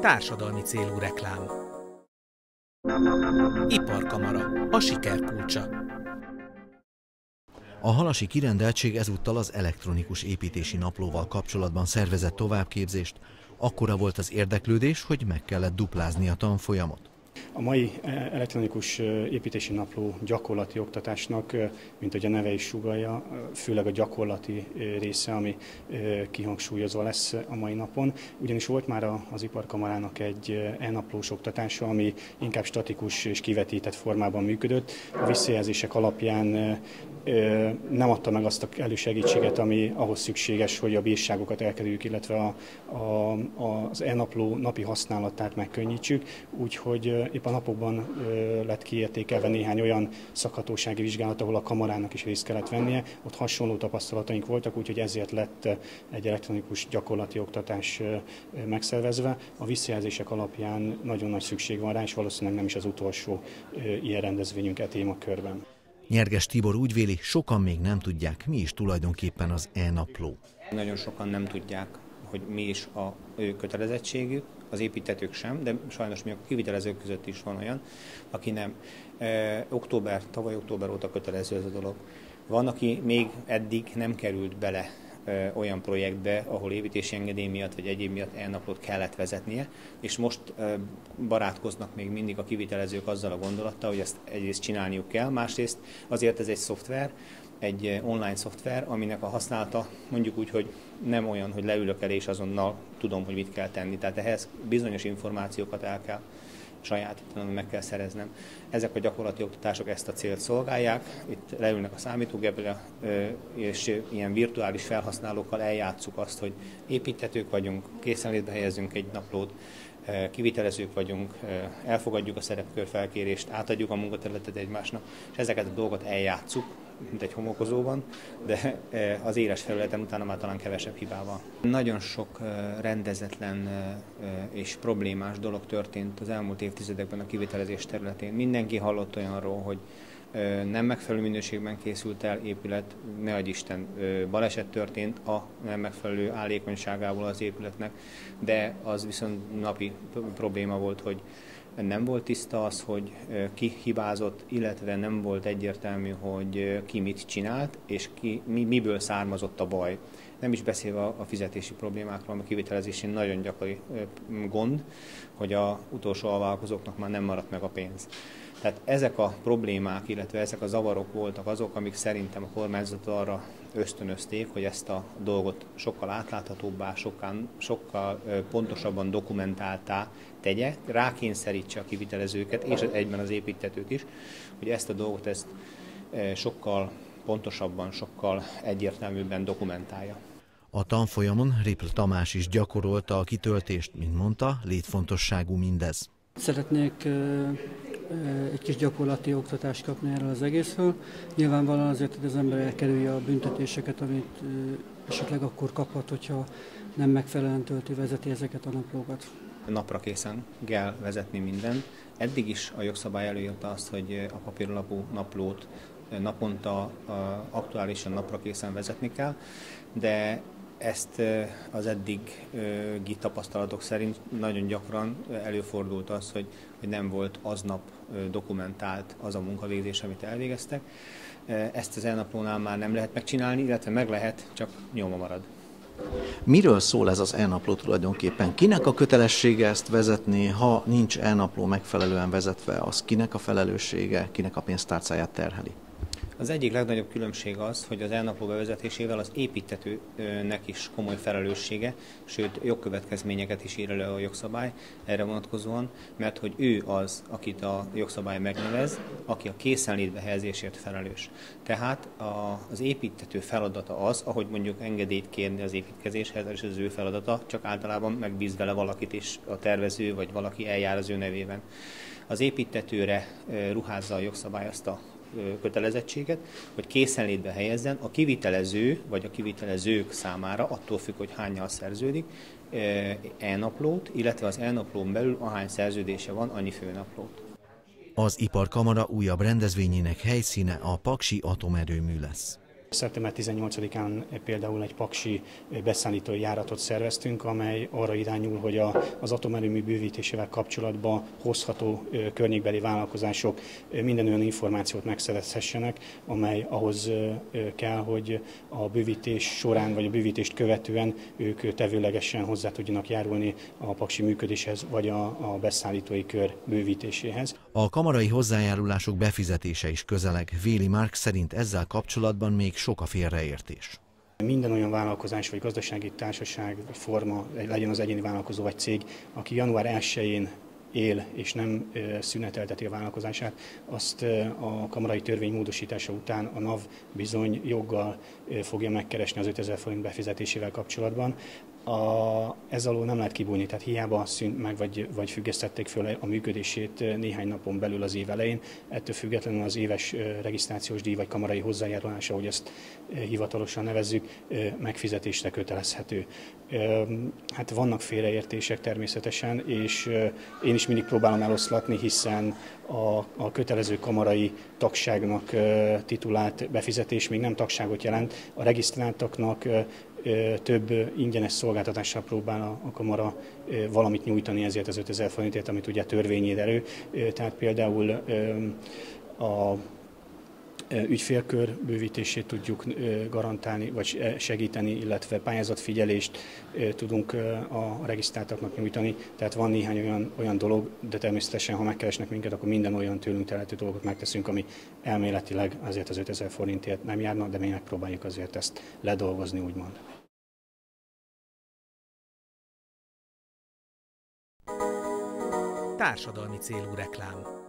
Társadalmi célú reklám. Iparkamara, a siker kulcsa. A halasi kirendeltség ezúttal az elektronikus építési naplóval kapcsolatban szervezett továbbképzést. Akkora volt az érdeklődés, hogy meg kellett duplázni a tanfolyamot. A mai elektronikus építési napló gyakorlati oktatásnak, mint ahogy a neve is sugallja, főleg a gyakorlati része, ami kihangsúlyozva lesz a mai napon. Ugyanis volt már az Iparkamarának egy e-naplós oktatása, ami inkább statikus és kivetített formában működött. A visszajelzések alapján nem adta meg azt a elősegítséget, ami ahhoz szükséges, hogy a bírságokat elkerüljük, illetve az e-napló napi használatát megkönnyítsük. Úgyhogy épp a napokban lett kiértékelve néhány olyan szakhatósági vizsgálat, ahol a kamarának is részt kellett vennie. Ott hasonló tapasztalataink voltak, úgyhogy ezért lett egy elektronikus gyakorlati oktatás megszervezve. A visszajelzések alapján nagyon nagy szükség van rá, és valószínűleg nem is az utolsó ilyen rendezvényünk e témakörben. Nyerges Tibor úgy véli, sokan még nem tudják, mi is tulajdonképpen az e-napló. Nagyon sokan nem tudják, hogy mi is a kötelezettségük, az építtetők sem, de sajnos még a kivitelezők között is van olyan, aki nem. Tavaly október óta kötelező ez a dolog. Van, aki még eddig nem került bele olyan projektbe, ahol építési engedély miatt vagy egyéb miatt e-naplót kellett vezetnie, és most barátkoznak még mindig a kivitelezők azzal a gondolattal, hogy ezt egyrészt csinálniuk kell, másrészt azért ez egy szoftver, egy online szoftver, aminek a használata mondjuk úgy, hogy nem olyan, hogy leülök elé és azonnal tudom, hogy mit kell tenni. Tehát ehhez bizonyos információkat el kell sajátítanom, meg kell szereznem. Ezek a gyakorlati oktatások ezt a célt szolgálják. Itt leülnek a számítógépre, és ilyen virtuális felhasználókkal eljátszuk azt, hogy építtetők vagyunk, készenlétbe helyezünk egy naplót, kivitelezők vagyunk, elfogadjuk a szerepkörfelkérést, átadjuk a munkaterületet egymásnak, és ezeket a dolgokat eljátszuk, mint egy homokozóban, de az éles felületen utána már talán kevesebb hibával. Nagyon sok rendezetlen és problémás dolog történt az elmúlt évtizedekben a kivitelezés területén. Mindenki hallott olyanról, hogy nem megfelelő minőségben készült el épület, ne adj Isten, baleset történt a nem megfelelő állékonyságából az épületnek, de az viszont napi probléma volt, hogy nem volt tiszta az, hogy ki hibázott, illetve nem volt egyértelmű, hogy ki mit csinált, és miből származott a baj. Nem is beszélve a fizetési problémákról, a kivitelezésén nagyon gyakori gond, hogy az utolsó alvállalkozóknak már nem maradt meg a pénz. Tehát ezek a problémák, illetve ezek a zavarok voltak azok, amik szerintem a kormányzat arra ösztönözték, hogy ezt a dolgot sokkal átláthatóbbá, sokkal pontosabban dokumentáltá tegye, rákényszerítse a kivitelezőket, és egyben az építtetőt is, hogy ezt a dolgot sokkal pontosabban, sokkal egyértelműbben dokumentálja. A tanfolyamon Ripl Tamás is gyakorolta a kitöltést, mint mondta, létfontosságú mindez. Szeretnék egy kis gyakorlati oktatást kapni erről az egészről. Nyilvánvalóan azért, hogy az ember elkerülje a büntetéseket, amit esetleg akkor kaphat, hogyha nem megfelelően vezeti ezeket a naplókat. Napra készen kell vezetni mindent. Eddig is a jogszabály előírta azt, hogy a papíralapú naplót naponta aktuálisan napra készen vezetni kell, de ezt az eddigi tapasztalatok szerint nagyon gyakran előfordult az, hogy nem volt aznap dokumentált az a munkavégzés, amit elvégeztek. Ezt az e-naplónál már nem lehet megcsinálni, illetve meg lehet, csak nyoma marad. Miről szól ez az e-napló tulajdonképpen? Kinek a kötelessége ezt vezetni, ha nincs e-napló megfelelően vezetve, az kinek a felelőssége, kinek a pénztárcáját terheli? Az egyik legnagyobb különbség az, hogy az e-napló bevezetésével az építtetőnek is komoly felelőssége, sőt jogkövetkezményeket is ír elő a jogszabály erre vonatkozóan, mert hogy ő az, akit a jogszabály megnevez, aki a készenlétbe helyezésért felelős. Tehát az építtető feladata az, ahogy mondjuk engedélyt kérni az építkezéshez, és az ő feladata, csak általában megbíz vele valakit is, a tervező vagy valaki eljár az ő nevében. Az építtetőre ruházza a jogszabály azt a kötelezettséget, hogy készenlétbe helyezzen a kivitelező vagy a kivitelezők számára, attól függ, hogy hánnyal szerződik, e-naplót, illetve az e-naplón belül ahány szerződése van, annyi főnaplót. Az Iparkamara újabb rendezvényének helyszíne a paksi atomerőmű lesz. Szeptember 18-án például egy paksi beszállítói járatot szerveztünk, amely arra irányul, hogy az atomerőmű bővítésével kapcsolatban hozható környékbeli vállalkozások minden olyan információt megszerezhessenek, amely ahhoz kell, hogy a bővítés során vagy a bővítést követően ők tevőlegesen hozzá tudjanak járulni a paksi működéshez vagy a beszállítói kör bővítéséhez. A kamarai hozzájárulások befizetése is közeleg. Véli Márk szerint ezzel kapcsolatban még sok a félreértés. Minden olyan vállalkozás vagy gazdasági társaság vagy forma, legyen az egyéni vállalkozó vagy cég, aki január 1-én él és nem szünetelteti a vállalkozását, azt a kamarai törvény módosítása után a NAV bizony joggal fogja megkeresni az 5000 forint befizetésével kapcsolatban. Ez alól nem lehet kibújni, tehát hiába szűnt meg vagy függesztették föl a működését néhány napon belül az év elején, ettől függetlenül az éves regisztrációs díj vagy kamarai hozzájárulás, ahogy ezt hivatalosan nevezzük, megfizetésre kötelezhető. Hát vannak félreértések természetesen, és én is mindig próbálom eloszlatni, hiszen a kötelező kamarai tagságnak titulált befizetés még nem tagságot jelent. A regisztráltaknak több ingyenes szolgáltatással próbál a kamara valamit nyújtani ezért az 5000 forintért, amit ugye törvény ír elő. Tehát például a ügyfélkör bővítését tudjuk garantálni, vagy segíteni, illetve pályázatfigyelést tudunk a regisztráltaknak nyújtani. Tehát van néhány olyan dolog, de természetesen, ha megkeresnek minket, akkor minden olyan tőlünk telhető dolgot megteszünk, ami elméletileg azért az 5000 forintért nem járna, de mi megpróbáljuk azért ezt ledolgozni, úgymond. Társadalmi célú reklám.